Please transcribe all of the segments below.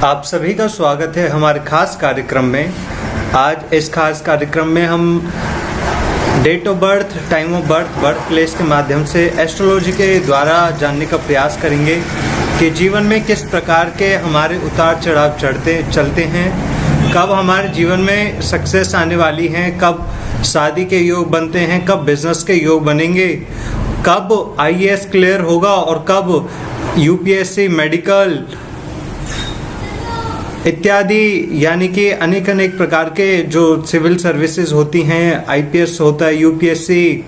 आप सभी का स्वागत है हमारे खास कार्यक्रम में। आज इस खास कार्यक्रम में हम date of birth, time of birth, birth place के माध्यम से एस्ट्रोलॉजी के द्वारा जानने का प्रयास करेंगे कि जीवन में किस प्रकार के हमारे उतार चढ़ाव चलते हैं, कब हमारे जीवन में सक्सेस आने वाली है, कब शादी के योग बनते हैं, कब बिजनेस के योग बनेंगे, कब आईएएस क्लियर होगा और कब यूपीएससी, मेडिकल इत्यादि, यानी कि अनेक प्रकार के जो सिविल सर्विसेज होती हैं, आईपीएस होता है, यूपीएससी,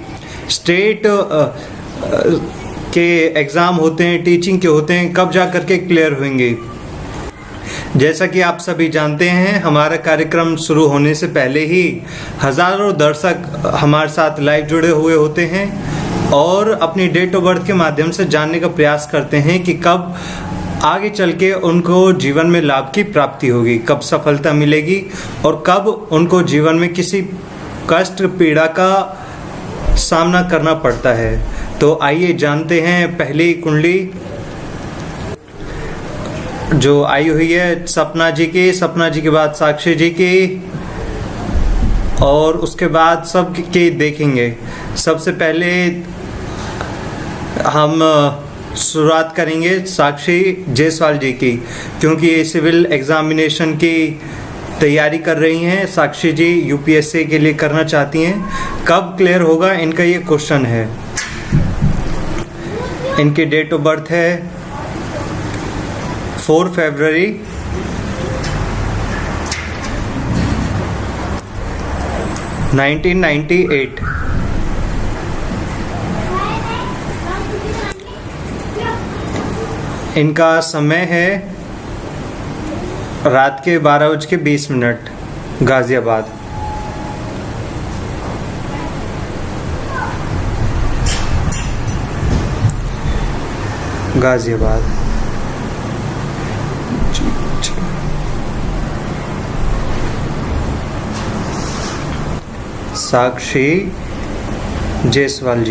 स्टेट के एग्ज़ाम होते हैं, टीचिंग के होते हैं, कब जा करके क्लियर होंगे। जैसा कि आप सभी जानते हैं, हमारा कार्यक्रम शुरू होने से पहले ही हज़ारों दर्शक हमारे साथ लाइव जुड़े हुए होते हैं और अपनी डेट ऑफ बर्थ के माध्यम से जानने का प्रयास करते हैं कि कब आगे चल के उनको जीवन में लाभ की प्राप्ति होगी, कब सफलता मिलेगी और कब उनको जीवन में किसी कष्ट पीड़ा का सामना करना पड़ता है। तो आइए जानते हैं पहली कुंडली जो आई हुई है सपना जी के बाद साक्षी जी की और उसके बाद सब के देखेंगे। सबसे पहले हम शुरुआत करेंगे साक्षी जायसवाल जी की, क्योंकि ये सिविल एग्जामिनेशन की तैयारी कर रही हैं। साक्षी जी यूपीएससी के लिए करना चाहती हैं, कब क्लियर होगा इनका ये क्वेश्चन है। इनकी डेट ऑफ बर्थ है 4 फरवरी 1998। इनका समय है रात के 12:20 गाजियाबाद। साक्षी जायसवाल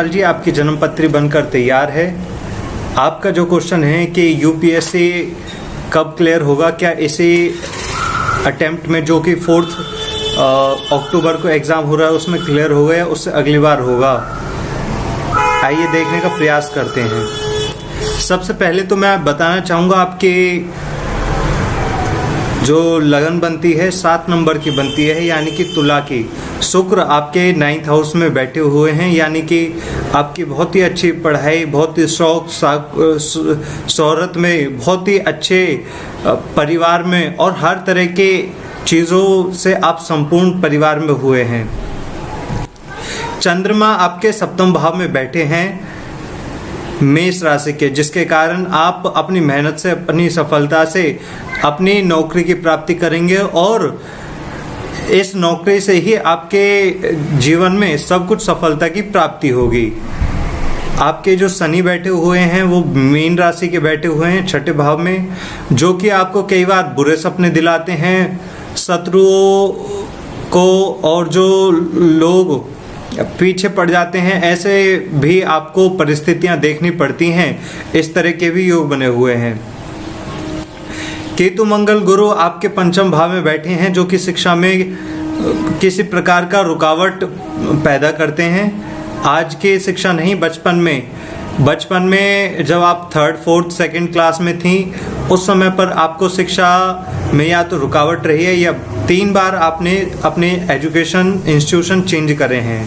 जी, आपकी जन्मपत्री बनकर तैयार है। आपका जो क्वेश्चन है कि यूपीएससी कब क्लियर होगा, क्या इसी अटेम्प्ट में जो कि 4 अक्टूबर को एग्ज़ाम हो रहा है उसमें क्लियर हो गया, उससे अगली बार होगा। आइए देखने का प्रयास करते हैं। सबसे पहले तो मैं बताना चाहूँगा आपकी जो लगन बनती है 7 नंबर की बनती है, यानी कि तुला की। शुक्र आपके 9th हाउस में बैठे हुए हैं, यानी कि आपकी बहुत ही अच्छी पढ़ाई, बहुत ही शौक शोहरत में, बहुत ही अच्छे परिवार में और हर तरह के चीज़ों से आप संपूर्ण परिवार में हुए हैं। चंद्रमा आपके 7वें भाव में बैठे हैं मेष राशि के, जिसके कारण आप अपनी मेहनत से, अपनी सफलता से अपनी नौकरी की प्राप्ति करेंगे और इस नौकरी से ही आपके जीवन में सब कुछ सफलता की प्राप्ति होगी। आपके जो शनि बैठे हुए हैं वो मीन राशि के बैठे हुए हैं 6ठे भाव में, जो कि आपको कई बार बुरे सपने दिलाते हैं, शत्रुओं को और जो लोग पीछे पड़ जाते हैं ऐसे भी आपको परिस्थितियां देखनी पड़ती हैं। इस तरह के भी योग बने हुए हैं। केतु मंगल गुरु आपके 5वें भाव में बैठे हैं, जो कि शिक्षा में किसी प्रकार का रुकावट पैदा करते हैं। आज की शिक्षा नहीं, बचपन में जब आप 3rd, 4th, 2nd क्लास में थी उस समय पर आपको शिक्षा में या तो रुकावट रही है या 3 बार आपने अपने एजुकेशन इंस्टीट्यूशन चेंज करे हैं।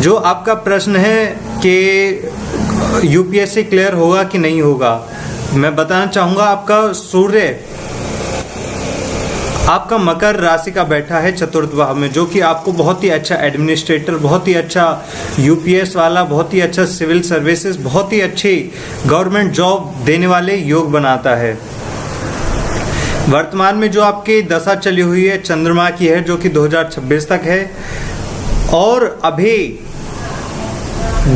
जो आपका प्रश्न है कि यूपीएससी क्लियर होगा कि नहीं होगा, मैं बताना चाहूँगा आपका सूर्य आपका मकर राशि का बैठा है 4th भाव में, जो कि आपको बहुत ही अच्छा एडमिनिस्ट्रेटर, बहुत ही अच्छा यूपीएस वाला, बहुत ही अच्छा सिविल सर्विसेज, बहुत ही अच्छी गवर्नमेंट जॉब देने वाले योग बनाता है। वर्तमान में जो आपकी दशा चली हुई है चंद्रमा की है, जो कि 2026 तक है और अभी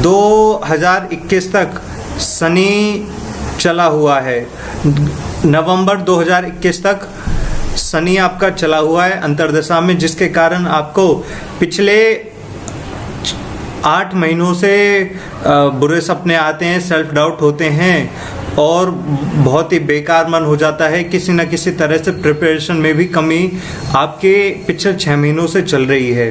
2021 तक शनि चला हुआ है। नवंबर 2021 तक शनि आपका चला हुआ है अंतर्दशा में, जिसके कारण आपको पिछले 8 महीनों से बुरे सपने आते हैं, सेल्फ डाउट होते हैं और बहुत ही बेकार मन हो जाता है। किसी न किसी तरह से प्रिपरेशन में भी कमी आपके पिछले 6 महीनों से चल रही है।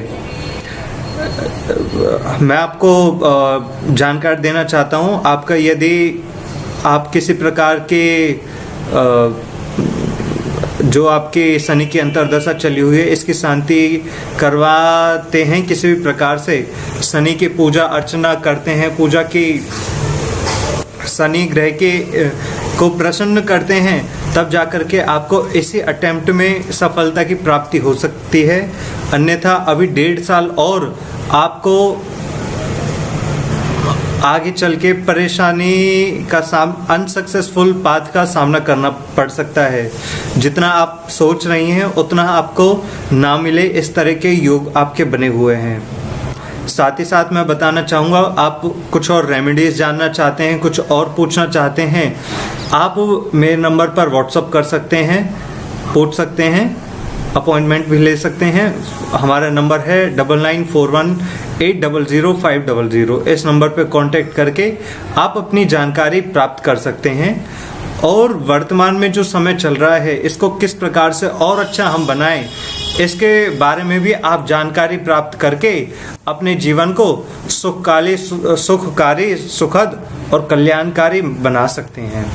मैं आपको जानकारी देना चाहता हूँ, आपका यदि आप किसी प्रकार के जो आपके शनि की अंतर्दशा चली हुई है इसकी शांति करवाते हैं, किसी भी प्रकार से शनि की पूजा अर्चना करते हैं, पूजा की शनि ग्रह के को प्रसन्न करते हैं, तब जाकर के आपको इसी अटेम्प्ट में सफलता की प्राप्ति हो सकती है। अन्यथा अभी 1.5 साल और आपको आगे चल के परेशानी का अनसक्सेसफुल पाथ का सामना करना पड़ सकता है। जितना आप सोच रही हैं उतना आपको ना मिले, इस तरह के योग आपके बने हुए हैं। साथ ही साथ मैं बताना चाहूँगा, आप कुछ और रेमेडीज जानना चाहते हैं, कुछ और पूछना चाहते हैं, आप मेरे नंबर पर व्हाट्सअप कर सकते हैं, पूछ सकते हैं, अपॉइंटमेंट भी ले सकते हैं। हमारा नंबर है 9941800500। इस नंबर पर कांटेक्ट करके आप अपनी जानकारी प्राप्त कर सकते हैं। और वर्तमान में जो समय चल रहा है इसको किस प्रकार से और अच्छा हम बनाएं, इसके बारे में भी आप जानकारी प्राप्त करके अपने जीवन को सुखकारी, सुखद और कल्याणकारी बना सकते हैं।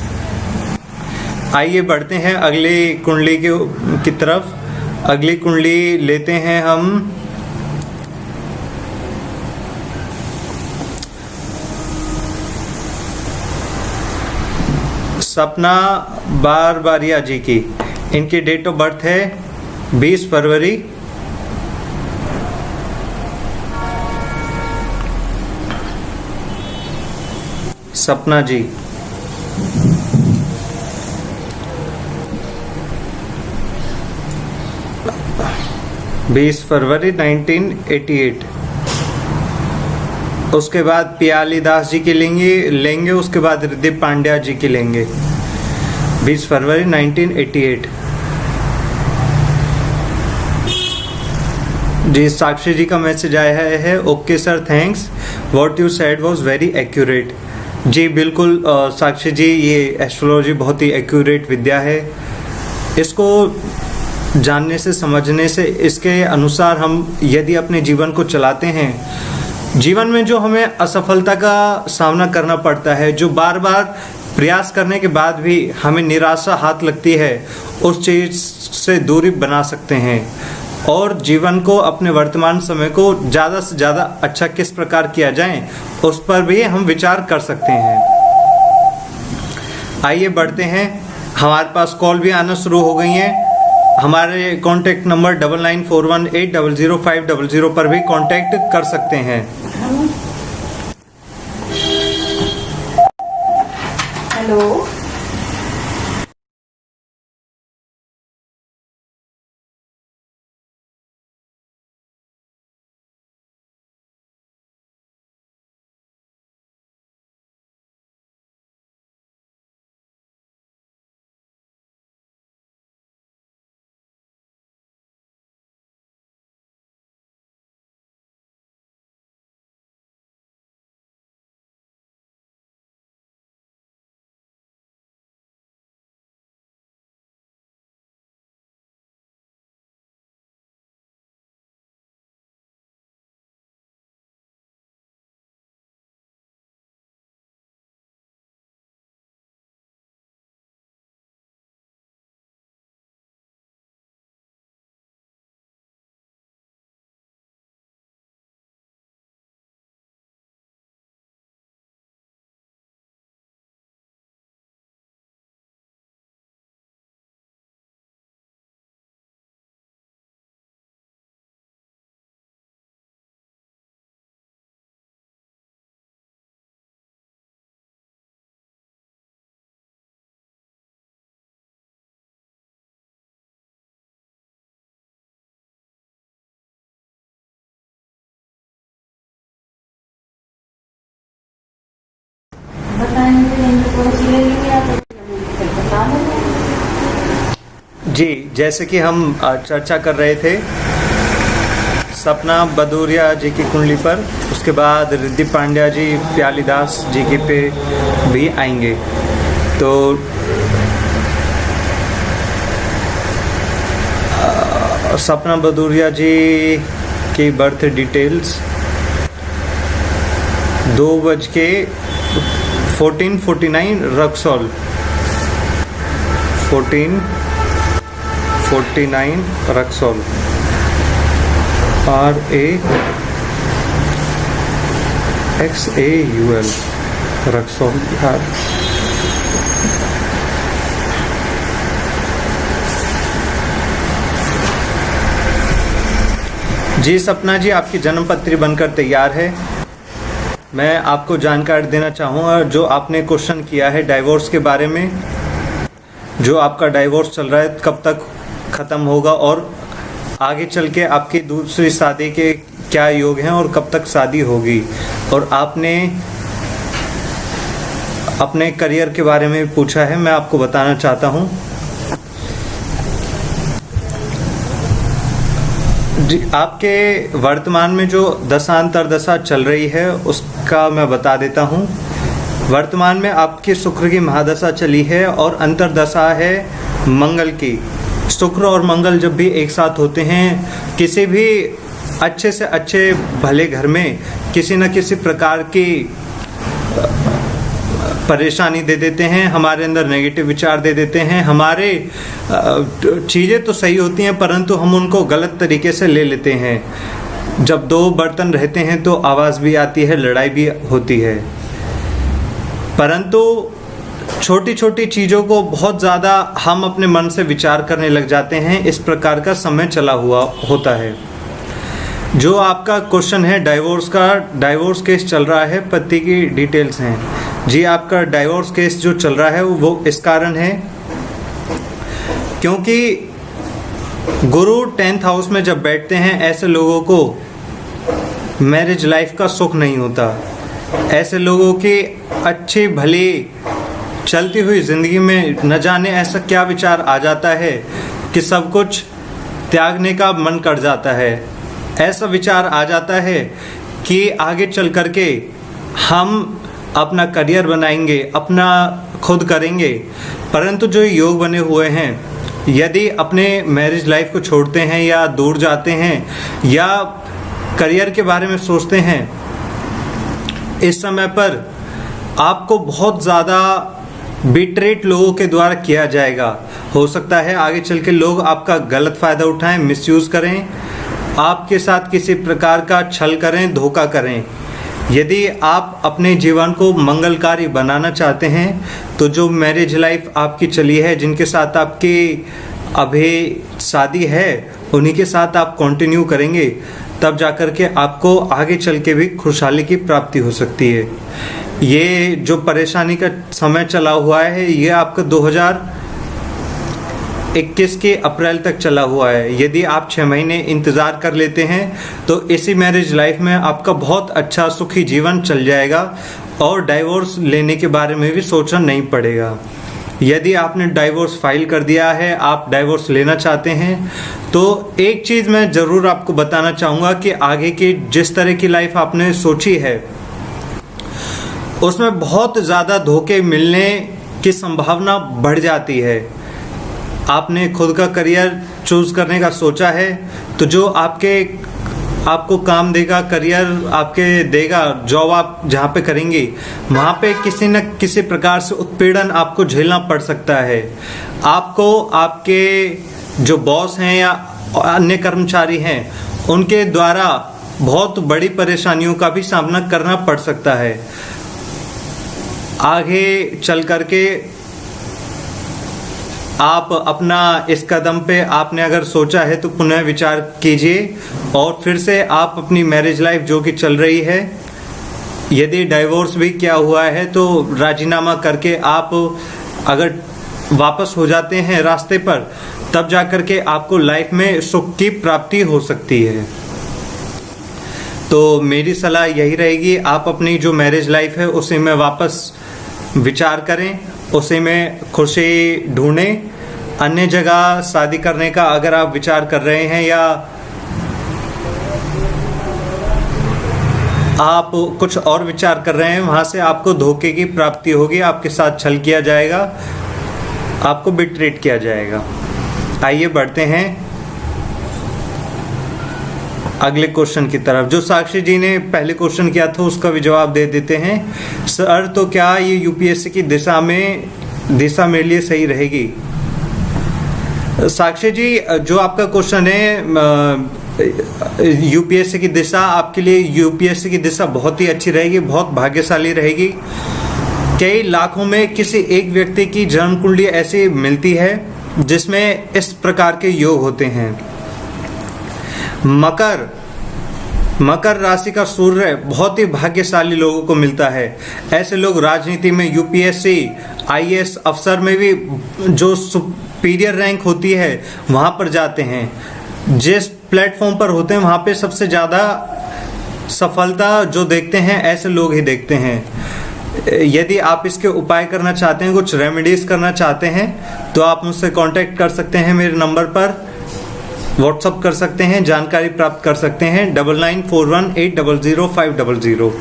आइए बढ़ते हैं अगली कुंडली की तरफ। अगली कुंडली लेते हैं हम सपना बारबारिया जी की। इनकी डेट ऑफ बर्थ है 20 फरवरी। सपना जी 20 फरवरी 1988। उसके बाद पियाली दास जी की लेंगे, उसके बाद रिद्धि पांड्या जी की लेंगे। 20 फरवरी 1988। जी साक्षी जी का मैसेज आया है, okay sir thanks, what you said was very accurate. जी बिल्कुल साक्षी जी, ये एस्ट्रोलॉजी बहुत ही एक्यूरेट विद्या है। इसको जानने से, समझने से, इसके अनुसार हम यदि अपने जीवन को चलाते हैं, जीवन में जो हमें असफलता का सामना करना पड़ता है, जो बार बार प्रयास करने के बाद भी हमें निराशा हाथ लगती है, उस चीज़ से दूरी बना सकते हैं और जीवन को, अपने वर्तमान समय को ज़्यादा से ज़्यादा अच्छा किस प्रकार किया जाए उस पर भी हम विचार कर सकते हैं। आइए बढ़ते हैं, हमारे पास कॉल भी आना शुरू हो गई हैं। हमारे कॉन्टैक्ट नंबर 9941800500 पर भी कॉन्टैक्ट कर सकते हैं। हेलो, जी जैसे कि हम चर्चा कर रहे थे सपना बदूरिया जी की कुंडली पर, उसके बाद रिद्धि पांड्या जी, प्यालीदास जी की पे भी आएंगे। तो सपना भदौरिया जी की birth details 2:14:49 Raxaul 14:49 Raxaul RAXAUL Raxaul Bihar. जी सपना जी, आपकी जन्म पत्री बनकर तैयार है। मैं आपको जानकारी देना चाहूँगा जो आपने क्वेश्चन किया है डाइवोर्स के बारे में, जो आपका डाइवोर्स चल रहा है कब तक ख़त्म होगा और आगे चल के आपकी दूसरी शादी के क्या योग हैं और कब तक शादी होगी, और आपने अपने करियर के बारे में पूछा है। मैं आपको बताना चाहता हूँ जी, आपके वर्तमान में जो दशा अंतर्दशा चल रही है उसका मैं बता देता हूँ। वर्तमान में आपकी शुक्र की महादशा चली है और अंतर्दशा है मंगल की। शुक्र और मंगल जब भी एक साथ होते हैं, किसी भी अच्छे से अच्छे भले घर में किसी न किसी प्रकार की परेशानी दे देते हैं, हमारे अंदर नेगेटिव विचार दे देते हैं। हमारे चीज़ें तो सही होती हैं परंतु हम उनको गलत तरीके से ले लेते हैं। जब दो बर्तन रहते हैं तो आवाज़ भी आती है, लड़ाई भी होती है, परंतु छोटी छोटी चीज़ों को बहुत ज़्यादा हम अपने मन से विचार करने लग जाते हैं। इस प्रकार का समय चला हुआ होता है। जो आपका क्वेश्चन है डाइवोर्स का, डाइवोर्स केस चल रहा है, पति की डिटेल्स हैं जी। आपका डाइवोर्स केस जो चल रहा है वो इस कारण है क्योंकि गुरु 10th हाउस में जब बैठते हैं, ऐसे लोगों को मैरिज लाइफ का सुख नहीं होता। ऐसे लोगों की अच्छी भली चलती हुई जिंदगी में न जाने ऐसा क्या विचार आ जाता है कि सब कुछ त्यागने का मन कर जाता है। ऐसा विचार आ जाता है कि आगे चल करके हम अपना करियर बनाएंगे, अपना खुद करेंगे, परंतु जो योग बने हुए हैं, यदि अपने मैरिज लाइफ को छोड़ते हैं या दूर जाते हैं या करियर के बारे में सोचते हैं, इस समय पर आपको बहुत ज़्यादा बिट्रेट लोगों के द्वारा किया जाएगा। हो सकता है आगे चल के लोग आपका गलत फ़ायदा उठाएं, मिसयूज़ करें, आपके साथ किसी प्रकार का छल करें, धोखा करें। यदि आप अपने जीवन को मंगलकारी बनाना चाहते हैं तो जो मैरिज लाइफ आपकी चली है, जिनके साथ आपकी अभी शादी है, उन्हीं के साथ आप कंटिन्यू करेंगे, तब जाकर के आपको आगे चल के भी खुशहाली की प्राप्ति हो सकती है। ये जो परेशानी का समय चला हुआ है, ये आपका 2021 के अप्रैल तक चला हुआ है। यदि आप 6 महीने इंतज़ार कर लेते हैं तो इसी मैरिज लाइफ में आपका बहुत अच्छा सुखी जीवन चल जाएगा और डाइवोर्स लेने के बारे में भी सोचना नहीं पड़ेगा। यदि आपने डाइवोर्स फाइल कर दिया है, आप डाइवोर्स लेना चाहते हैं, तो एक चीज़ मैं ज़रूर आपको बताना चाहूँगा कि आगे की जिस तरह की लाइफ आपने सोची है उसमें बहुत ज़्यादा धोखे मिलने की संभावना बढ़ जाती है। आपने खुद का करियर चूज़ करने का सोचा है तो जो आपको काम देगा, करियर आपके देगा, जॉब आप जहाँ पे करेंगे वहाँ पे किसी न किसी प्रकार से उत्पीड़न आपको झेलना पड़ सकता है। आपको आपके जो बॉस हैं या अन्य कर्मचारी हैं उनके द्वारा बहुत बड़ी परेशानियों का भी सामना करना पड़ सकता है। आगे चल करके आप अपना इस कदम पे आपने अगर सोचा है तो पुनः विचार कीजिए और फिर से आप अपनी मैरिज लाइफ जो कि चल रही है, यदि डाइवोर्स भी किया हुआ है तो राजीनामा करके आप अगर वापस हो जाते हैं रास्ते पर, तब जाकर के आपको लाइफ में सुख की प्राप्ति हो सकती है। तो मेरी सलाह यही रहेगी, आप अपनी जो मैरिज लाइफ है उसे में वापस विचार करें, उसे में खुशी ढूंढें। अन्य जगह शादी करने का अगर आप विचार कर रहे हैं या आप कुछ और विचार कर रहे हैं, वहाँ से आपको धोखे की प्राप्ति होगी, आपके साथ छल किया जाएगा, आपको बिट्रेट किया जाएगा। आइए बढ़ते हैं अगले क्वेश्चन की तरफ। जो साक्षी जी ने पहले क्वेश्चन किया था उसका भी जवाब दे देते हैं। सर तो क्या ये यूपीएससी की दिशा मेरे लिए सही रहेगी? साक्षी जी, जो आपका क्वेश्चन है यूपीएससी की दिशा, आपके लिए यूपीएससी की दिशा बहुत ही अच्छी रहेगी, बहुत भाग्यशाली रहेगी। कई लाखों में किसी एक व्यक्ति की जन्म कुंडली ऐसी मिलती है जिसमें इस प्रकार के योग होते हैं। मकर राशि का सूर्य बहुत ही भाग्यशाली लोगों को मिलता है। ऐसे लोग राजनीति में, यूपीएससी, आईएएस अफसर में भी जो सुपीरियर रैंक होती है वहां पर जाते हैं। जिस प्लेटफॉर्म पर होते हैं वहां पे सबसे ज्यादा सफलता जो देखते हैं ऐसे लोग ही देखते हैं। यदि आप इसके उपाय करना चाहते हैं, कुछ रेमेडीज करना चाहते हैं, तो आप मुझसे कांटेक्ट कर सकते हैं, मेरे नंबर पर व्हाट्सअप कर सकते हैं, जानकारी प्राप्त कर सकते हैं 9941800500।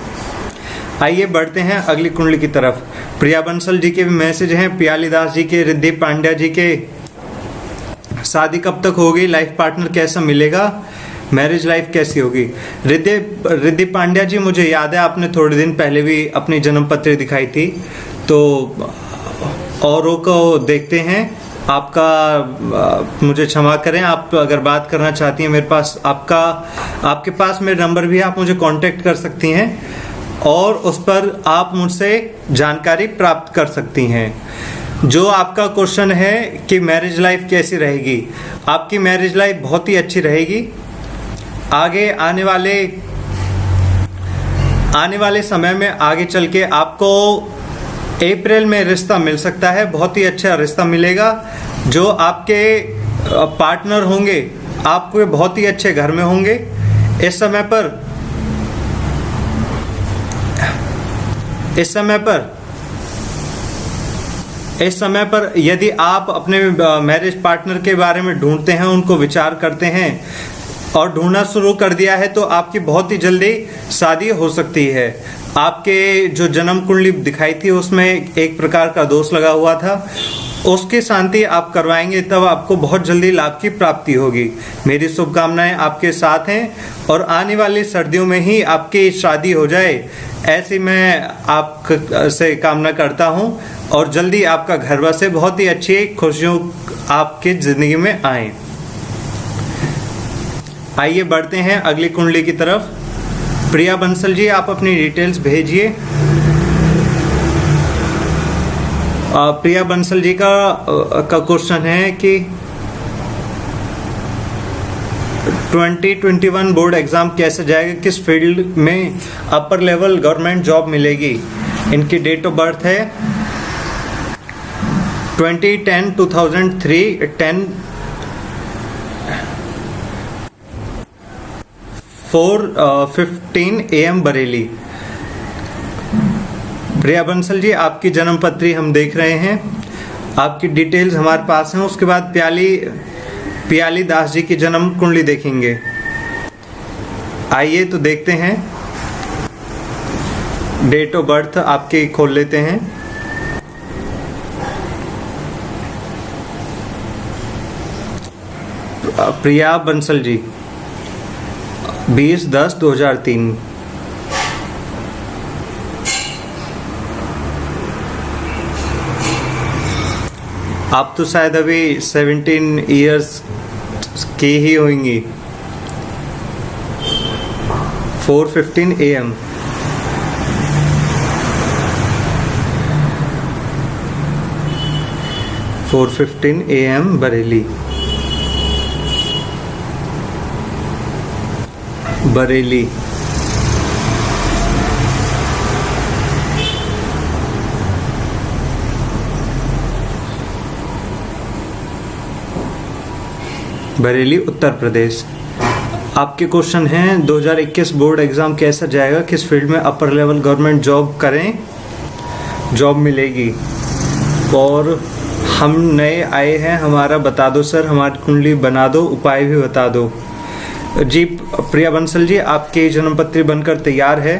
आइए बढ़ते हैं अगली कुंडली की तरफ। प्रिया बंसल जी के भी मैसेज हैं, पियाली दास जी के, रिद्धि पांड्या जी के। शादी कब तक होगी? लाइफ पार्टनर कैसा मिलेगा? मैरिज लाइफ कैसी होगी? रिद्धि पांड्या जी, मुझे याद है आपने थोड़े दिन पहले भी अपनी जन्म पत्री दिखाई थी, तो औरों को देखते हैं। आपका मुझे क्षमा करें, आप अगर बात करना चाहती हैं मेरे पास, आपके पास मेरा नंबर भी है, आप मुझे कांटेक्ट कर सकती हैं और उस पर आप मुझसे जानकारी प्राप्त कर सकती हैं। जो आपका क्वेश्चन है कि मैरिज लाइफ कैसी रहेगी, आपकी मैरिज लाइफ बहुत ही अच्छी रहेगी। आगे आने वाले समय में आगे चल के आपको अप्रैल में रिश्ता मिल सकता है, बहुत ही अच्छा रिश्ता मिलेगा। जो आपके पार्टनर होंगे आपके बहुत ही अच्छे घर में होंगे। इस समय पर यदि आप अपने मैरिज पार्टनर के बारे में ढूंढते हैं, उनको विचार करते हैं और ढूंढना शुरू कर दिया है, तो आपकी बहुत ही जल्दी शादी हो सकती है। आपके जो जन्म कुंडली दिखाई थी उसमें एक प्रकार का दोष लगा हुआ था, उसकी शांति आप करवाएंगे तब आपको बहुत जल्दी लाभ की प्राप्ति होगी। मेरी शुभकामनाएं आपके साथ हैं और आने वाली सर्दियों में ही आपकी शादी हो जाए, ऐसी मैं आपसे कामना करता हूं और जल्दी आपका घर बसे, बहुत ही अच्छी खुशियों आपकी जिंदगी में आए। आइए बढ़ते हैं अगली कुंडली की तरफ। प्रिया बंसल जी, आप अपनी डिटेल्स भेजिए। प्रिया बंसल जी का क्वेश्चन है कि 2021 बोर्ड एग्जाम कैसे जाएगा, किस फील्ड में अपर लेवल गवर्नमेंट जॉब मिलेगी। इनकी डेट ऑफ बर्थ है 2010 4:15 AM बरेली। प्रिया बंसल जी, आपकी जन्म पत्री हम देख रहे हैं, आपकी डिटेल्स हमारे पास हैं। उसके बाद पियाली दास जी की जन्म कुंडली देखेंगे। आइए तो देखते हैं, डेट ऑफ बर्थ आपके खोल लेते हैं। प्रिया बंसल जी 20-10-2003। आप तो शायद अभी 17 इयर्स की ही होंगी। 4:15 AM। बरेली। बरेली उत्तर प्रदेश। आपके क्वेश्चन हैं 2021 बोर्ड एग्जाम कैसा जाएगा, किस फील्ड में अपर लेवल गवर्नमेंट जॉब करें, जॉब मिलेगी। और हम नए आए हैं, हमारा बता दो सर, हमारी कुंडली बना दो, उपाय भी बता दो। जी प्रिया बंसल जी, आपकी जन्म पत्री बनकर तैयार है।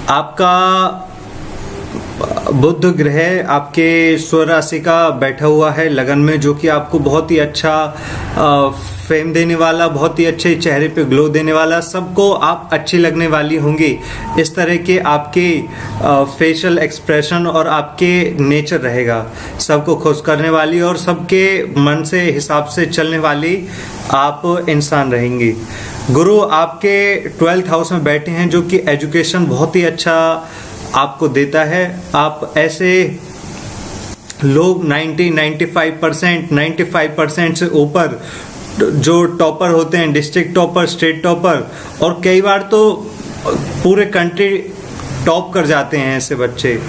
आपका बुध ग्रह आपके स्वर राशि का बैठा हुआ है लगन में, जो कि आपको बहुत ही अच्छा फेम देने वाला, बहुत ही अच्छे चेहरे पे ग्लो देने वाला, सबको आप अच्छी लगने वाली होंगी। इस तरह के आपके फेशियल एक्सप्रेशन और आपके नेचर रहेगा, सबको खुश करने वाली और सबके मन से हिसाब से चलने वाली आप इंसान रहेंगी। गुरु आपके 12th हाउस में बैठे हैं, जो कि एजुकेशन बहुत ही अच्छा आपको देता है। आप ऐसे लोग 95% से ऊपर जो टॉपर होते हैं, डिस्ट्रिक्ट टॉपर, स्टेट टॉपर, और कई बार तो पूरे कंट्री टॉप कर जाते हैं ऐसे बच्चे।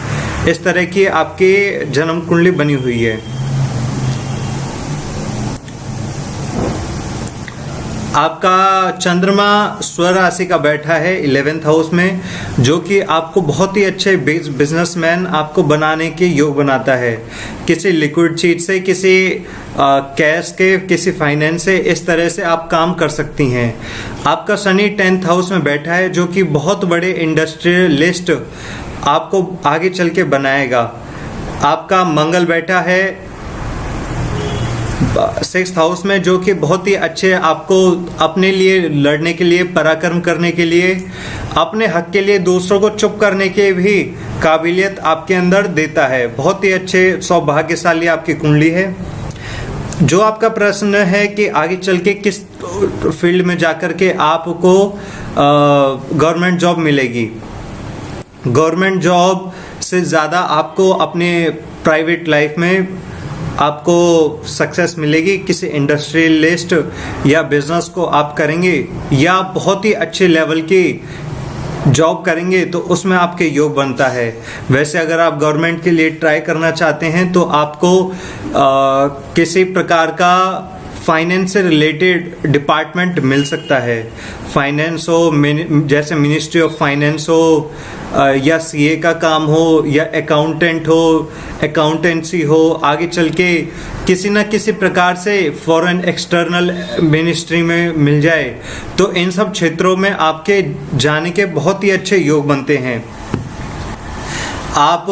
इस तरह की आपकी जन्म कुंडली बनी हुई है। आपका चंद्रमा स्वर राशि का बैठा है 11th हाउस में, जो कि आपको बहुत ही अच्छे बिजनेसमैन आपको बनाने के योग बनाता है। किसी लिक्विड चीज से, किसी कैश के, किसी फाइनेंस से, इस तरह से आप काम कर सकती हैं। आपका शनि 10th हाउस में बैठा है, जो कि बहुत बड़े इंडस्ट्रियलिस्ट आपको आगे चल के बनाएगा। आपका मंगल बैठा है 6th हाउस में, जो कि बहुत ही अच्छे आपको अपने लिए लड़ने के लिए, पराक्रम करने के लिए, अपने हक के लिए दूसरों को चुप करने के भी काबिलियत आपके अंदर देता है। बहुत ही अच्छे सौभाग्यशाली आपकी कुंडली है। जो आपका प्रश्न है कि आगे चल के किस फील्ड में जाकर के आपको गवर्नमेंट जॉब मिलेगी, गवर्नमेंट जॉब से ज़्यादा आपको अपने प्राइवेट लाइफ में आपको सक्सेस मिलेगी। किसी इंडस्ट्रियलिस्ट या बिजनेस को आप करेंगे या बहुत ही अच्छे लेवल की जॉब करेंगे तो उसमें आपके योग बनता है। वैसे अगर आप गवर्नमेंट के लिए ट्राई करना चाहते हैं तो आपको किसी प्रकार का फाइनेंस से रिलेटेड डिपार्टमेंट मिल सकता है। फाइनेंस हो, जैसे मिनिस्ट्री ऑफ फाइनेंस हो, या सीए का काम हो, या अकाउंटेंट हो, अकाउंटेंसी हो, आगे चल के किसी न किसी प्रकार से फॉरेन एक्सटर्नल मिनिस्ट्री में मिल जाए, तो इन सब क्षेत्रों में आपके जाने के बहुत ही अच्छे योग बनते हैं। आप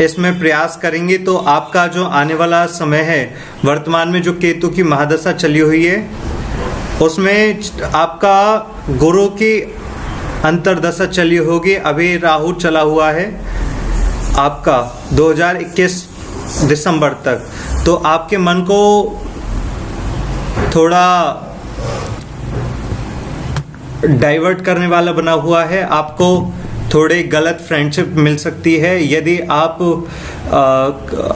इसमें प्रयास करेंगे तो आपका जो आने वाला समय है, वर्तमान में जो केतु की महादशा चली हुई है, उसमें आपका गुरु की अंतरदशा चली होगी। अभी राहु चला हुआ है आपका 2021 दिसंबर तक, तो आपके मन को थोड़ा डाइवर्ट करने वाला बना हुआ है। आपको थोड़े गलत फ्रेंडशिप मिल सकती है। यदि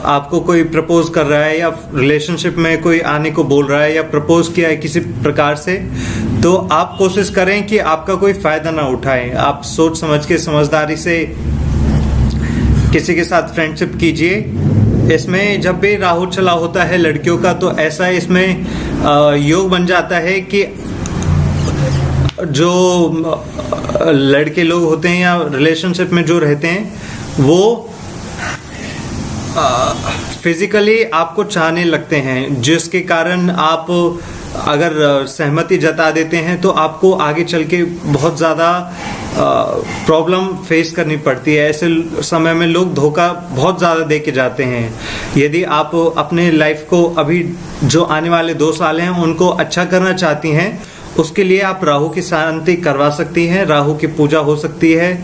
आपको कोई प्रपोज कर रहा है या रिलेशनशिप में कोई आने को बोल रहा है या प्रपोज किया है किसी प्रकार से, तो आप कोशिश करें कि आपका कोई फायदा ना उठाएं। आप सोच समझ के, समझदारी से किसी के साथ फ्रेंडशिप कीजिए। इसमें जब भी राहु चला होता है लड़कियों का, तो ऐसा इसमें योग बन जाता है कि जो लड़के लोग होते हैं या रिलेशनशिप में जो रहते हैं, वो फिजिकली आपको चाहने लगते हैं, जिसके कारण आप अगर सहमति जता देते हैं तो आपको आगे चल के बहुत ज़्यादा प्रॉब्लम फेस करनी पड़ती है। ऐसे समय में लोग धोखा बहुत ज़्यादा दे के जाते हैं। यदि आप अपने लाइफ को, अभी जो आने वाले 2 साल हैं, उनको अच्छा करना चाहती हैं, उसके लिए आप राहु की शांति करवा सकती हैं, राहु की पूजा हो सकती है।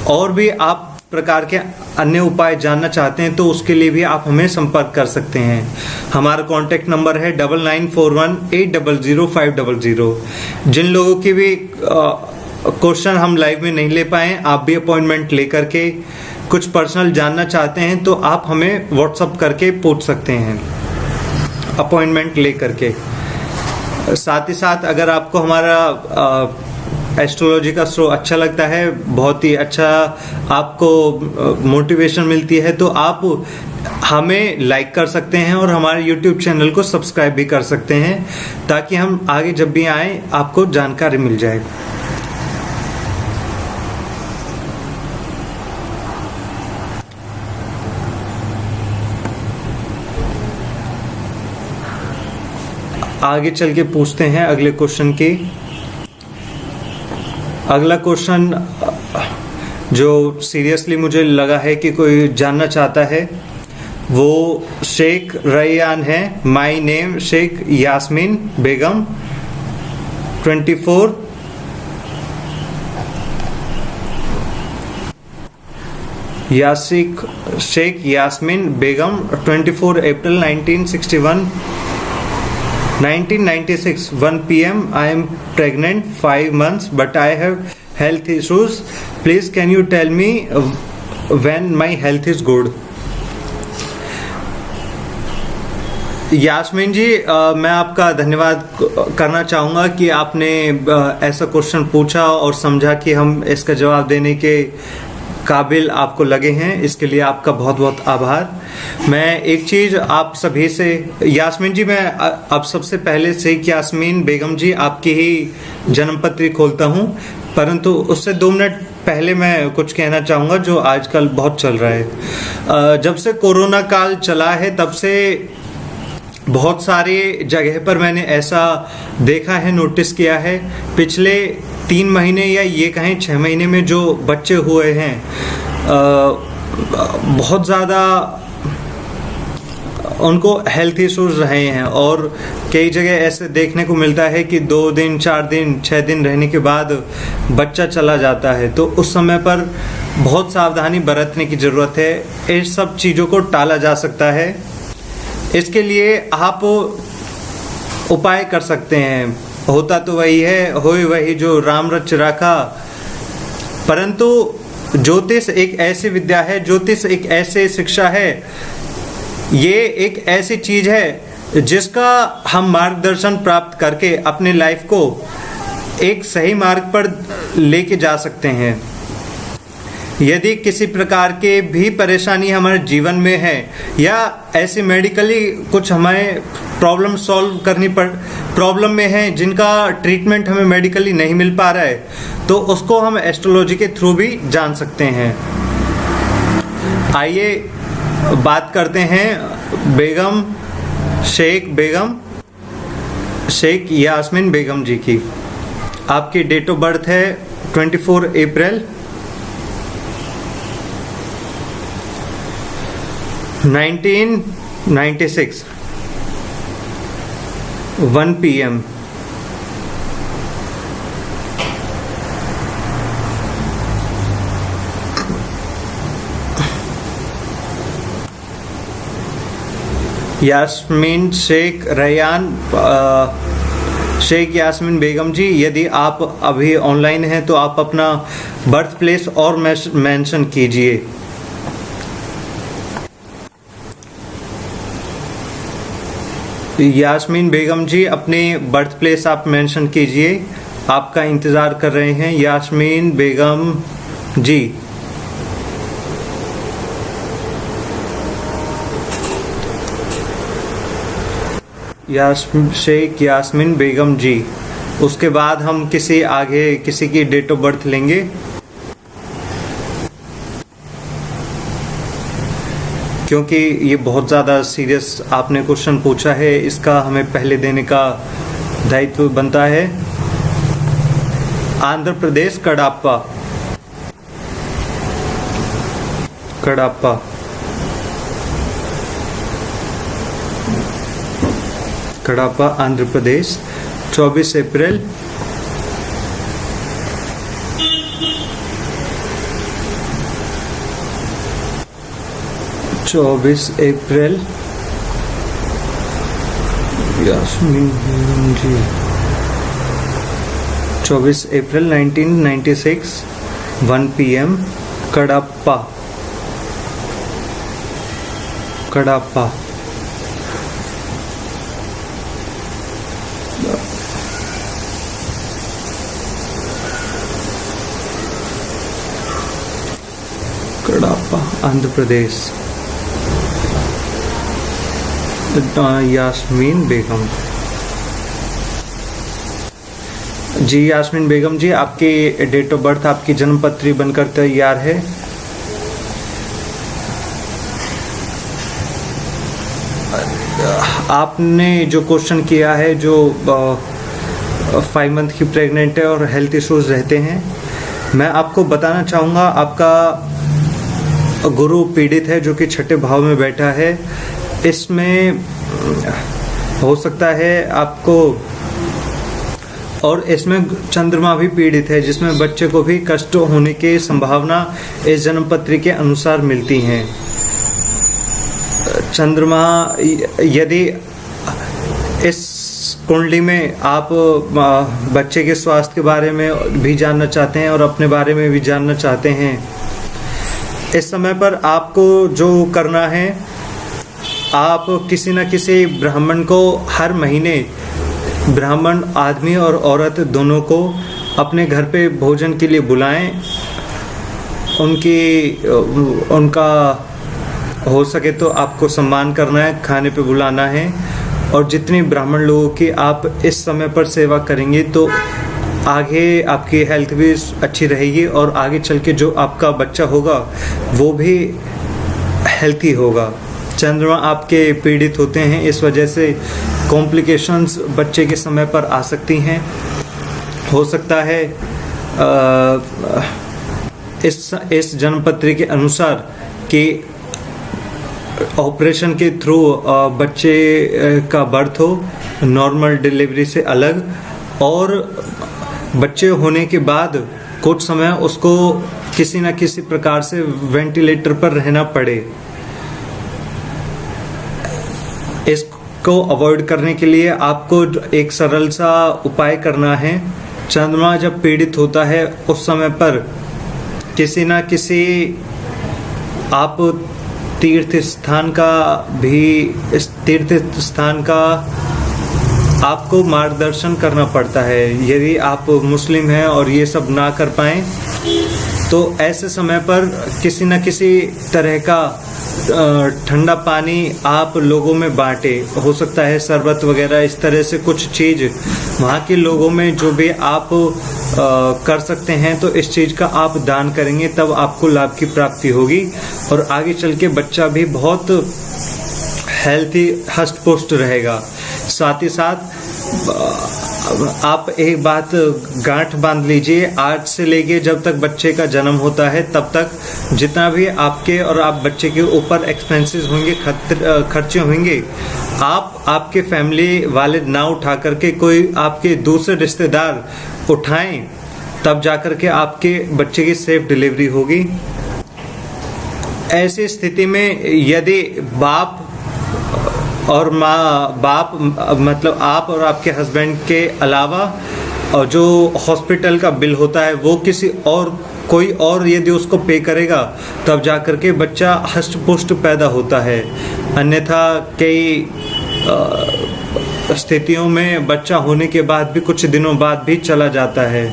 और भी आप प्रकार के अन्य उपाय जानना चाहते हैं तो उसके लिए भी आप हमें संपर्क कर सकते हैं। हमारा कॉन्टैक्ट नंबर है 9941800500। जिन लोगों की भी क्वेश्चन हम लाइव में नहीं ले पाए, आप भी अपॉइंटमेंट लेकर के कुछ पर्सनल जानना चाहते हैं तो आप हमें व्हाट्सअप करके पूछ सकते हैं, अपॉइंटमेंट ले करके। साथ ही साथ अगर आपको हमारा एस्ट्रोलॉजी का शो अच्छा लगता है, बहुत ही अच्छा आपको मोटिवेशन मिलती है, तो आप हमें लाइक कर सकते हैं और हमारे YouTube चैनल को सब्सक्राइब भी कर सकते हैं, ताकि हम आगे जब भी आए आपको जानकारी मिल जाए। आगे चल के पूछते हैं अगले क्वेश्चन की। अगला क्वेश्चन जो सीरियसली मुझे लगा है कि कोई जानना चाहता है, वो शेख रैयान है। My name Sheikh Yasmin Begum 24 Sheikh Yasmin Begum 24 April 1996 1 PM I am pregnant 5 months but I have health issues. Please can you tell me when my health is good? Yasmin ji, मैं आपका धन्यवाद करना चाहूँगा कि आपने ऐसा क्वेश्चन पूछा और समझा कि हम इसका जवाब देने के काबिल आपको लगे हैं। इसके लिए आपका बहुत बहुत आभार। मैं एक चीज़ आप सभी से, यास्मीन जी, मैं अब सबसे पहले शेख यास्मीन बेगम जी आपकी ही जन्मपत्री खोलता हूँ, परंतु उससे 2 मिनट पहले मैं कुछ कहना चाहूँगा जो आजकल बहुत चल रहा है। जब से कोरोना काल चला है तब से बहुत सारे जगह पर मैंने ऐसा देखा है, नोटिस किया है। पिछले 3 महीने या ये कहें 6 महीने में जो बच्चे हुए हैं, बहुत ज़्यादा उनको हेल्थ इश्यूज रहे हैं और कई जगह ऐसे देखने को मिलता है कि 2 दिन 4 दिन 6 दिन रहने के बाद बच्चा चला जाता है। तो उस समय पर बहुत सावधानी बरतने की ज़रूरत है। इस सब चीज़ों को टाला जा सकता है। इसके लिए आप उपाय कर सकते हैं। होता तो वही है, होए वही जो राम रच राखा। परंतु ज्योतिष एक ऐसी विद्या है, ज्योतिष एक ऐसी शिक्षा है, ये एक ऐसी चीज है जिसका हम मार्गदर्शन प्राप्त करके अपने लाइफ को एक सही मार्ग पर लेके जा सकते हैं। यदि किसी प्रकार के भी परेशानी हमारे जीवन में है या ऐसे मेडिकली कुछ हमें प्रॉब्लम सॉल्व करनी प्रॉब्लम में है जिनका ट्रीटमेंट हमें मेडिकली नहीं मिल पा रहा है, तो उसको हम एस्ट्रोलॉजी के थ्रू भी जान सकते हैं। आइए बात करते हैं शेख यास्मीन बेगम जी की। आपकी डेट ऑफ बर्थ है 24 अप्रैल 1996 1 PM। यास्मीन शेख रैयान शेख यास्मीन बेगम जी, यदि आप अभी ऑनलाइन हैं तो आप अपना बर्थ प्लेस और मेंशन कीजिए। यास्मीन बेगम जी, अपने बर्थ प्लेस आप मेंशन कीजिए। आपका इंतज़ार कर रहे हैं यास्मीन बेगम जी। शेख यास्मीन बेगम जी। उसके बाद हम किसी की डेट ऑफ बर्थ लेंगे। क्योंकि ये बहुत ज़्यादा सीरियस आपने क्वेश्चन पूछा है, इसका हमें पहले देने का दायित्व बनता है। आंध्र प्रदेश कड़ापा आंध्र प्रदेश 24 अप्रैल 24 अप्रैल यास्मीन बेगम जी 24 अप्रैल 1996 1 PM कड़ापा आंध्र प्रदेश। यास्मीन बेगम जी, यास्मीन बेगम जी, आपकी डेट ऑफ बर्थ, आपकी जन्मपत्री बनकर तैयार है। आपने जो क्वेश्चन किया है, जो 5 मंथ की प्रेग्नेंट है और हेल्थ इश्यूज रहते हैं, मैं आपको बताना चाहूँगा आपका गुरु पीड़ित है जो कि छठे भाव में बैठा है। इसमें हो सकता है आपको, और इसमें चंद्रमा भी पीड़ित है जिसमें बच्चे को भी कष्ट होने की संभावना इस जन्म पत्री के अनुसार मिलती हैं। चंद्रमा, यदि इस कुंडली में आप बच्चे के स्वास्थ्य के बारे में भी जानना चाहते हैं और अपने बारे में भी जानना चाहते हैं, इस समय पर आपको जो करना है, आप किसी न किसी ब्राह्मण को हर महीने, ब्राह्मण आदमी और औरत दोनों को अपने घर पे भोजन के लिए बुलाएं। उनका हो सके तो आपको सम्मान करना है, खाने पे बुलाना है। और जितनी ब्राह्मण लोगों की आप इस समय पर सेवा करेंगे तो आगे आपकी हेल्थ भी अच्छी रहेगी और आगे चल के जो आपका बच्चा होगा वो भी हेल्थी होगा। चंद्रमा आपके पीड़ित होते हैं, इस वजह से कॉम्प्लिकेशंस बच्चे के समय पर आ सकती हैं। हो सकता है इस जन्मपत्री के अनुसार कि ऑपरेशन के थ्रू बच्चे का बर्थ हो, नॉर्मल डिलीवरी से अलग, और बच्चे होने के बाद कुछ समय उसको किसी न किसी प्रकार से वेंटिलेटर पर रहना पड़े। इसको अवॉइड करने के लिए आपको एक सरल सा उपाय करना है। चंद्रमा जब पीड़ित होता है उस समय पर किसी न किसी आप तीर्थ स्थान का आपको मार्गदर्शन करना पड़ता है। यदि आप मुस्लिम हैं और ये सब ना कर पाएं तो ऐसे समय पर किसी न किसी तरह का ठंडा पानी आप लोगों में बांटे। हो सकता है शरबत वगैरह, इस तरह से कुछ चीज़ वहाँ के लोगों में जो भी आप कर सकते हैं तो इस चीज़ का आप दान करेंगे, तब आपको लाभ की प्राप्ति होगी और आगे चल के बच्चा भी बहुत हेल्थी हष्ट पुष्ट रहेगा। साथ ही साथ आप एक बात गांठ बांध लीजिए, आज से लेके जब तक बच्चे का जन्म होता है तब तक जितना भी आपके और आप बच्चे के ऊपर एक्सपेंसेस होंगे, खर्चे होंगे, आप आपके फैमिली वाले ना उठा करके कोई आपके दूसरे रिश्तेदार उठाएं, तब जाकर के आपके बच्चे की सेफ डिलीवरी होगी। ऐसी स्थिति में यदि बाप और बाप मतलब आप और आपके हस्बैंड के अलावा और जो हॉस्पिटल का बिल होता है वो किसी और कोई और यदि उसको पे करेगा तब जाकर के बच्चा हष्ट पुष्ट पैदा होता है। अन्यथा कई स्थितियों में बच्चा होने के बाद भी कुछ दिनों बाद भी चला जाता है।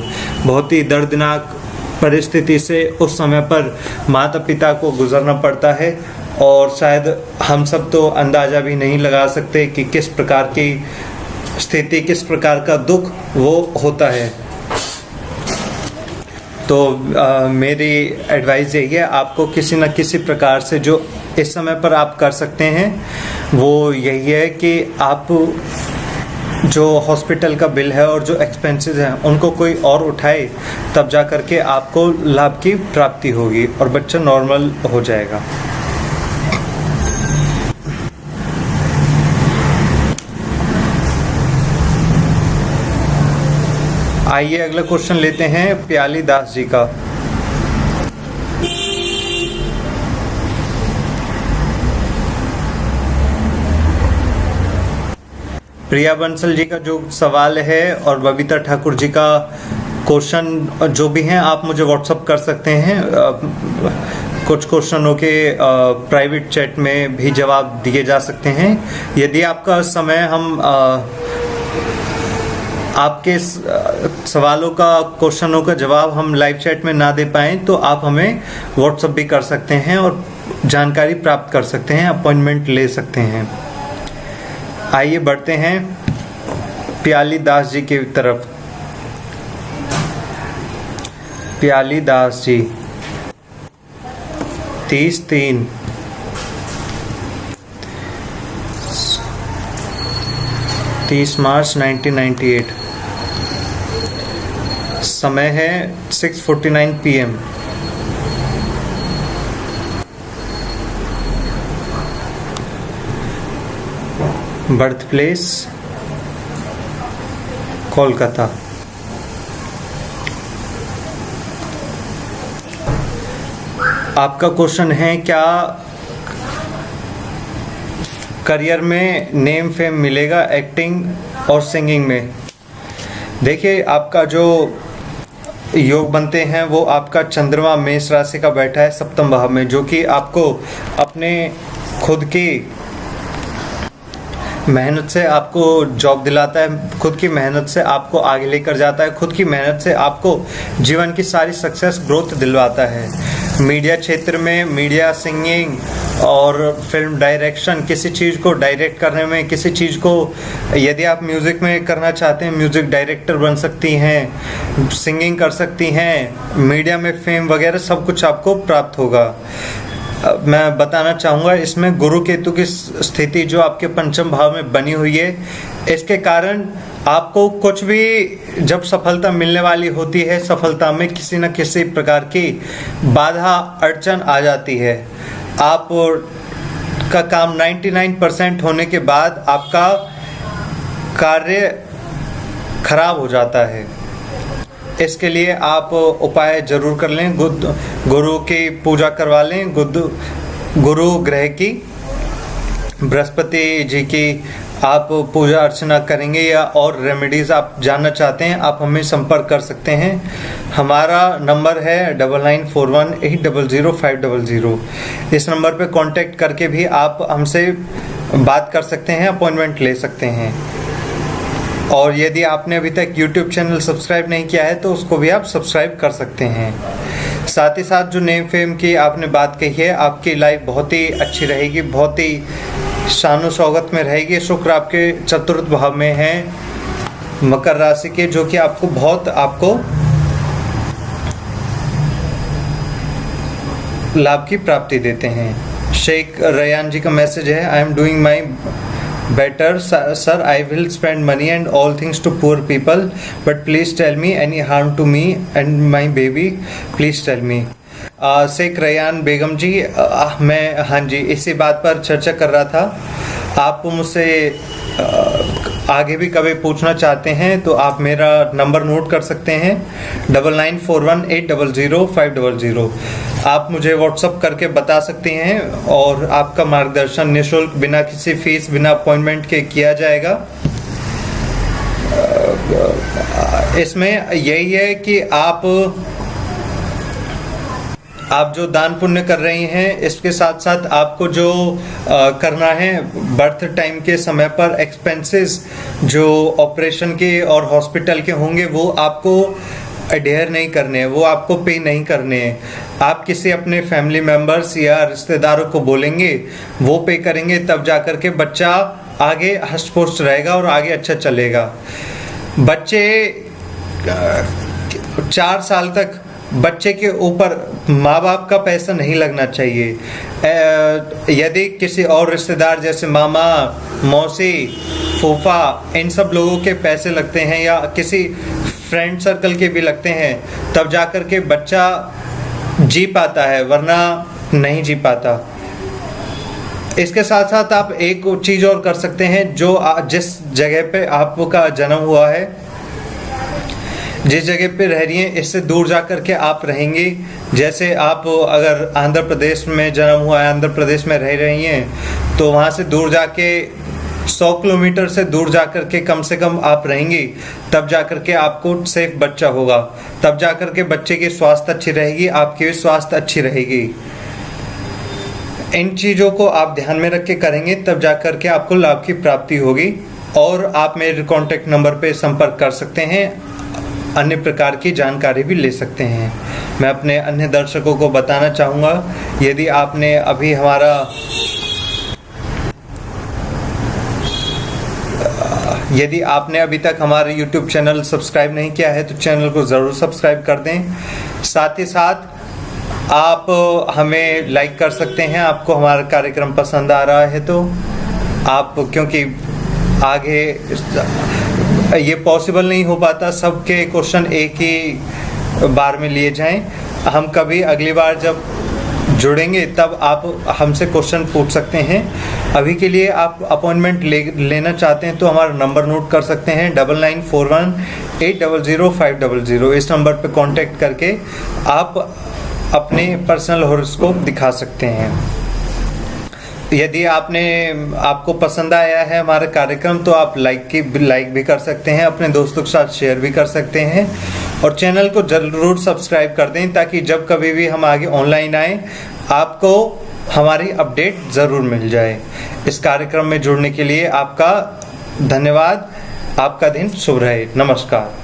बहुत ही दर्दनाक परिस्थिति से उस समय पर माता पिता को गुजरना पड़ता है और शायद हम सब तो अंदाज़ा भी नहीं लगा सकते कि किस प्रकार की स्थिति, किस प्रकार का दुख वो होता है। तो मेरी एडवाइस यही है, आपको किसी न किसी प्रकार से जो इस समय पर आप कर सकते हैं वो यही है कि आप जो हॉस्पिटल का बिल है और जो एक्सपेंसेस हैं उनको कोई और उठाए, तब जा कर के आपको लाभ की प्राप्ति होगी और बच्चा नॉर्मल हो जाएगा। आइए अगला क्वेश्चन लेते हैं प्याली दास जी का। प्रिया बंसल जी का जो सवाल है और बबीता ठाकुर जी का क्वेश्चन जो भी हैं आप मुझे व्हाट्सअप कर सकते हैं। कुछ क्वेश्चनों के प्राइवेट चैट में भी जवाब दिए जा सकते हैं। यदि आपका समय हम आपके सवालों का, क्वेश्चनों का जवाब हम लाइव चैट में ना दे पाएँ तो आप हमें व्हाट्सअप भी कर सकते हैं और जानकारी प्राप्त कर सकते हैं, अपॉइंटमेंट ले सकते हैं। आइए बढ़ते हैं प्याली दास जी की तरफ। प्याली दास जी 30-3 30 मार्च 1998। समय है 6:49 PM। Birth place Kolkata. आपका क्वेश्चन है, क्या करियर में नेम फेम मिलेगा एक्टिंग और सिंगिंग में? देखिए, आपका जो योग बनते हैं वो आपका चंद्रमा मेष राशि का बैठा है सप्तम भाव में, जो कि आपको अपने खुद की मेहनत से आपको जॉब दिलाता है, खुद की मेहनत से आपको आगे लेकर जाता है, खुद की मेहनत से आपको जीवन की सारी सक्सेस ग्रोथ दिलवाता है। मीडिया क्षेत्र में, मीडिया, सिंगिंग और फिल्म डायरेक्शन, किसी चीज़ को डायरेक्ट करने में, किसी चीज़ को यदि आप म्यूज़िक में करना चाहते हैं, म्यूज़िक डायरेक्टर बन सकती हैं, सिंगिंग कर सकती हैं, मीडिया में फेम वगैरह सब कुछ आपको प्राप्त होगा। मैं बताना चाहूँगा, इसमें गुरु केतु की स्थिति जो आपके पंचम भाव में बनी हुई है, इसके कारण आपको कुछ भी जब सफलता मिलने वाली होती है, सफलता में किसी न किसी प्रकार की बाधा अड़चन आ जाती है। आप का काम 99% होने के बाद आपका कार्य खराब हो जाता है। इसके लिए आप उपाय जरूर कर लें, गुरु की पूजा करवा लें, गुरु ग्रह की, बृहस्पति जी की आप पूजा अर्चना करेंगे, या और रेमेडीज आप जानना चाहते हैं, आप हमें संपर्क कर सकते हैं। हमारा नंबर है 9941800500। इस नंबर पे कांटेक्ट करके भी आप हमसे बात कर सकते हैं, अपॉइंटमेंट ले सकते हैं। और यदि आपने अभी तक YouTube चैनल सब्सक्राइब नहीं किया है तो उसको भी आप सब्सक्राइब कर सकते हैं। साथ ही साथ जो नेम फेम की आपने बात कही है, आपकी लाइफ बहुत ही अच्छी रहेगी, बहुत ही शानो शौकत में रहेगी। शुक्र आपके चतुर्थ भाव में है मकर राशि के, जो कि आपको लाभ की प्राप्ति देते हैं। शेख रयान जी का मैसेज है, I am doing my better sir, I will spend money and all things to poor people, but please tell me any harm to me and my baby, please tell me। Sheikh Rayan Begum ji, मैं हाँ जी इसी बात पर चर्चा कर रहा था। आप मुझसे आगे भी कभी पूछना चाहते हैं तो आप मेरा नंबर नोट कर सकते हैं, 9941800500। आप मुझे व्हाट्सअप करके बता सकते हैं और आपका मार्गदर्शन निःशुल्क, बिना किसी फीस, बिना अपॉइंटमेंट के किया जाएगा। इसमें यही है कि आप जो दान पुण्य कर रही हैं, इसके साथ साथ आपको जो करना है, बर्थ टाइम के समय पर एक्सपेंसेस जो ऑपरेशन के और हॉस्पिटल के होंगे वो आपको अडेयर नहीं करने हैं, वो आपको पे नहीं करने हैं। आप किसी अपने फैमिली मेंबर्स या रिश्तेदारों को बोलेंगे, वो पे करेंगे, तब जाकर के बच्चा आगे हष्ट पुष्ट रहेगा और आगे अच्छा चलेगा। बच्चे 4 साल तक बच्चे के ऊपर माँ बाप का पैसा नहीं लगना चाहिए। यदि किसी और रिश्तेदार जैसे मामा, मौसी, फूफा, इन सब लोगों के पैसे लगते हैं या किसी फ्रेंड सर्कल के भी लगते हैं, तब जाकर के बच्चा जी पाता है, वरना नहीं जी पाता। इसके साथ साथ आप एक चीज़ और कर सकते हैं, जो जिस जगह पे आपका जन्म हुआ है, जिस जगह पे रह रही हैं, इससे दूर जा कर के आप रहेंगे। जैसे आप अगर आंध्र प्रदेश में जन्म हुआ है, आंध्र प्रदेश में रह रही हैं, तो वहाँ से दूर जाके 100 किलोमीटर से दूर जाकर के कम से कम आप रहेंगी, तब जाकर के आपको सेफ बच्चा होगा, तब जाकर के बच्चे की स्वास्थ्य अच्छी रहेगी, आपकी भी स्वास्थ्य अच्छी रहेगी। इन चीज़ों को आप ध्यान में रख के करेंगे, तब जाकर के आपको लाभ की प्राप्ति होगी। और आप मेरे कॉन्टैक्ट नंबर पे संपर्क कर सकते हैं, अन्य प्रकार की जानकारी भी ले सकते हैं। मैं अपने अन्य दर्शकों को बताना चाहूँगा, यदि आपने अभी तक हमारा YouTube चैनल सब्सक्राइब नहीं किया है तो चैनल को ज़रूर सब्सक्राइब कर दें। साथ ही साथ आप हमें लाइक कर सकते हैं, आपको हमारा कार्यक्रम पसंद आ रहा है तो आप, क्योंकि आगे ये पॉसिबल नहीं हो पाता सबके क्वेश्चन एक ही बार में लिए जाएं। हम कभी अगली बार जब जुड़ेंगे तब आप हमसे क्वेश्चन पूछ सकते हैं। अभी के लिए आप अपॉइंटमेंट लेना चाहते हैं तो हमारा नंबर नोट कर सकते हैं 9941800500। इस नंबर पे कांटेक्ट करके आप अपने पर्सनल हॉरोस्कोप दिखा सकते हैं। यदि आपको पसंद आया है हमारा कार्यक्रम तो आप लाइक भी कर सकते हैं, अपने दोस्तों के साथ शेयर भी कर सकते हैं और चैनल को जरूर सब्सक्राइब कर दें ताकि जब कभी भी हम आगे ऑनलाइन आए आपको हमारी अपडेट ज़रूर मिल जाए। इस कार्यक्रम में जुड़ने के लिए आपका धन्यवाद। आपका दिन शुभ रहे। नमस्कार।